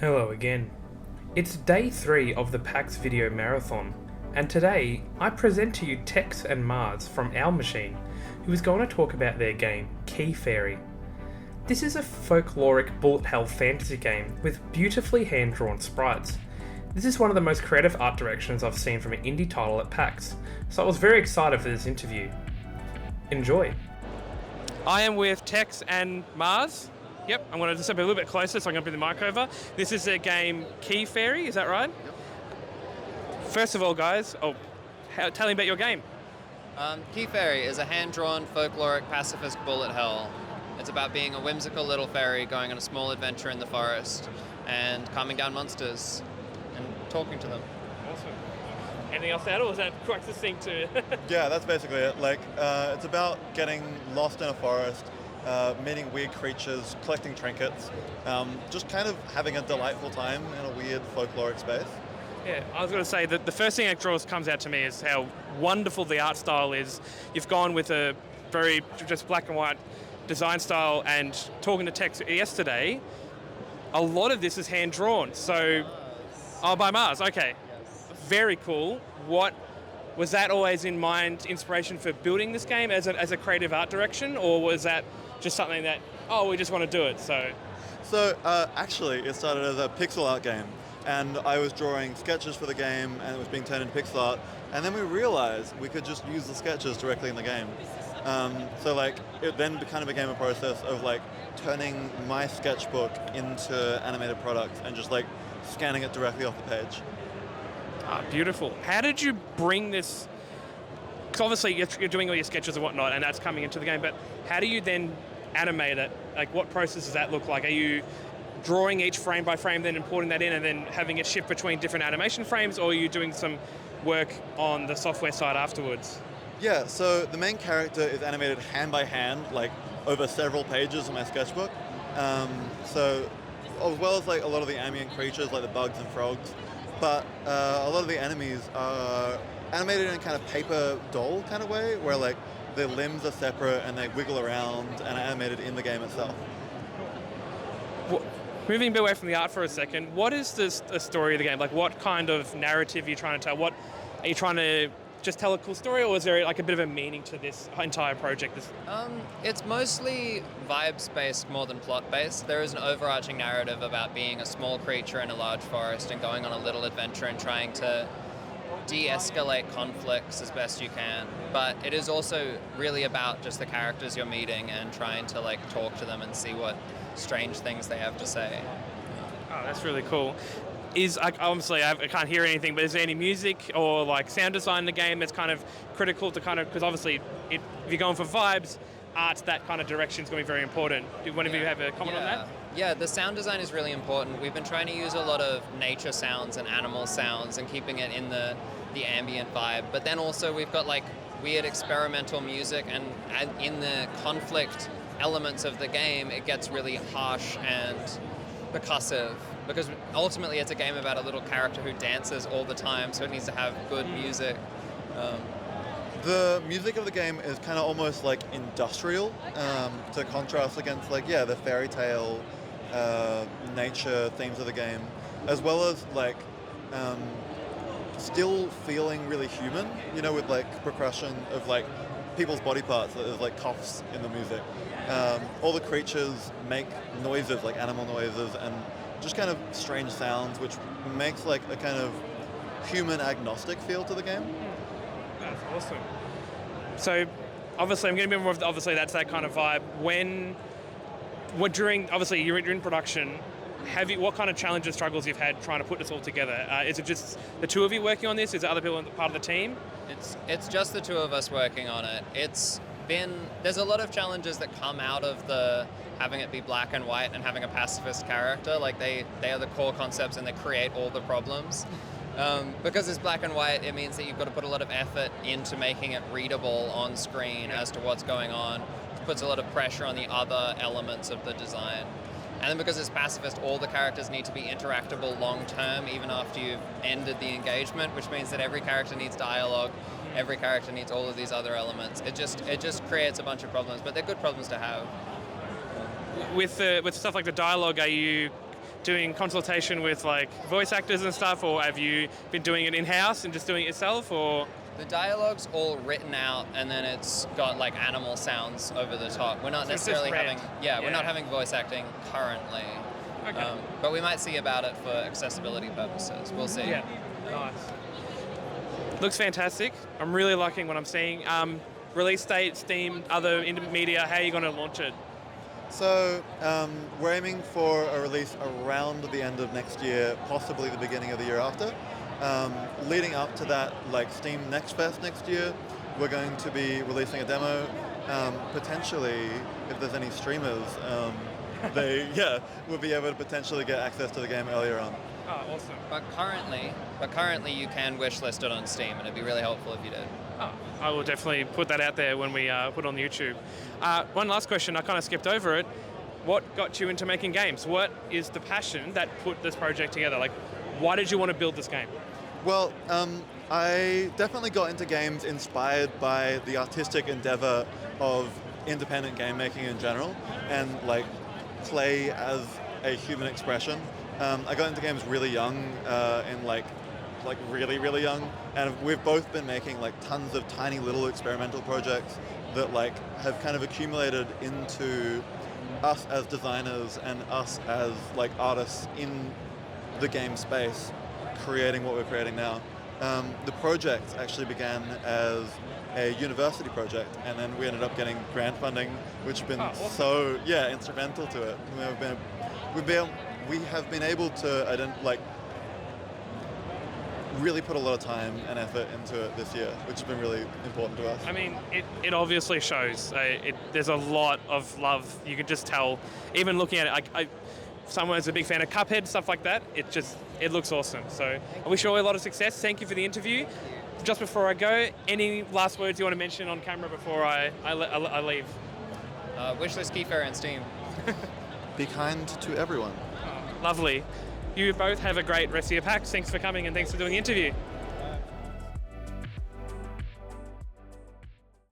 Hello again. It's day 3 of the PAX video marathon, and today I present to you Tex and Mars from Our Machine, who is going to talk about their game, Key Fairy. This is a folkloric bullet hell fantasy game with beautifully hand-drawn sprites. This is one of the most creative art directions I've seen from an indie title at PAX, so I was very excited for this interview. Enjoy! I am with Tex and Mars. Yep, I'm going to just step a little bit closer so I can bring the mic over. This is their game Key Fairy, is that right? Yep. First of all, guys, tell me about your game. Key Fairy is a hand-drawn folkloric pacifist bullet hell. It's about being a whimsical little fairy going on a small adventure in the forest and calming down monsters and talking to them. Awesome. Anything else to add, or was that quite succinct too? Yeah, that's basically it. It's about getting lost in a forest, meeting weird creatures, collecting trinkets, just kind of having a delightful time in a weird folkloric space. Yeah, I was going to say that the first thing that comes out to me is how wonderful the art style is. You've gone with a very just black and white design style, and talking to Tex yesterday, a lot of this is hand drawn. So, by Mars, okay. Yes. Very cool. What was that always in mind, inspiration for building this game as a creative art direction, or was that just something that, we just want to do it, so? So actually, it started as a pixel art game, and I was drawing sketches for the game, and it was being turned into pixel art, and then we realized we could just use the sketches directly in the game. It then kind of became a process of turning my sketchbook into animated products and just scanning it directly off the page. Beautiful. How did you bring this? Because obviously you're doing all your sketches and whatnot, and that's coming into the game. But how do you then animate it? What process does that look like? Are you drawing each frame by frame, then importing that in, and then having it shift between different animation frames, or are you doing some work on the software side afterwards? Yeah, so the main character is animated hand by hand, over several pages in my sketchbook. So as well as a lot of the ambient creatures, like the bugs and frogs, but a lot of the enemies are animated in a kind of paper doll kind of way, where their limbs are separate and they wiggle around and are animated in the game itself. Well, moving a bit away from the art for a second, what is the story of the game? What kind of narrative are you trying to tell? What are you trying to just tell a cool story, or is there a bit of a meaning to this entire project? It's mostly vibes-based more than plot-based. There is an overarching narrative about being a small creature in a large forest and going on a little adventure and trying to de-escalate conflicts as best you can. But it is also really about just the characters you're meeting and trying to talk to them and see what strange things they have to say. Oh, that's really cool. Obviously I can't hear anything, but is there any music or sound design in the game that's kind of critical to because obviously if you're going for vibes, art, that kind of direction is going to be very important. Do one of you have a comment on that? Yeah, the sound design is really important. We've been trying to use a lot of nature sounds and animal sounds and keeping it in the ambient vibe. But then also we've got weird experimental music, and in the conflict elements of the game, it gets really harsh and percussive, because ultimately it's a game about a little character who dances all the time, so it needs to have good music. The music of the game is kind of almost industrial, to contrast against the fairy tale nature themes of the game, as well as still feeling really human, with percussion of people's body parts. There's coughs in the music. All the creatures make noises, animal noises, and just kind of strange sounds, which makes a kind of human agnostic feel to the game. That's awesome. So obviously I'm going to be more of obviously that's that kind of vibe. Obviously you're in production, what kind of challenges, struggles you've had trying to put this all together? Is it just the two of you working on this? Is there other people part of the team? It's just the two of us working on it. There's a lot of challenges that come out of having it be black and white and having a pacifist character. They are the core concepts, and they create all the problems. Because it's black and white, it means that you've got to put a lot of effort into making it readable on screen as to what's going on. It puts a lot of pressure on the other elements of the design. And then because it's pacifist, all the characters need to be interactable long term, even after you've ended the engagement, which means that every character needs dialogue, every character needs all of these other elements. It just creates a bunch of problems, but they're good problems to have. With stuff like the dialogue, are you doing consultation with like voice actors and stuff, or have you been doing it in-house and just doing it yourself, or? The dialogue's all written out, and then it's got like animal sounds over the top. We're not So it's necessarily just read. we're not having voice acting currently. Okay. But we might see about it for accessibility purposes. We'll see. Yeah, nice. Looks fantastic. I'm really liking what I'm seeing. Release date, Steam, other media, how are you going to launch it? So we're aiming for a release around the end of next year, possibly the beginning of the year after. Leading up to that, like Steam Next Fest next year, we're going to be releasing a demo. Potentially, if there's any streamers, they will be able to potentially get access to the game earlier on. Oh, awesome. But currently you can wishlist it on Steam, and it'd be really helpful if you did. Oh, I will definitely put that out there when we put it on YouTube. One last question, I kind of skipped over it. What got you into making games? What is the passion that put this project together? Like, why did you want to build this game? Well, I definitely got into games inspired by the artistic endeavor of independent game making in general, and like play as a human expression. I got into games really young, in like really young, and we've both been making like tons of tiny little experimental projects that like have kind of accumulated into us as designers and us as like artists in the game space, creating what we're creating now. The project actually began as a university project, and then we ended up getting grant funding, which has been awesome. instrumental to it. We have been able to really put a lot of time and effort into it this year, which has been really important to us. I mean, it obviously shows. There's a lot of love. You can just tell, even looking at it. Someone who's a big fan of Cuphead, stuff like that, it looks awesome. So I wish you all a lot of success. Thank you for the interview. Just before I go, any last words you want to mention on camera before I leave? Wishlist Key Fairy and Steam. Be kind to everyone. Lovely. You both have a great rest of your PAX. Thanks for coming and thanks for doing the interview.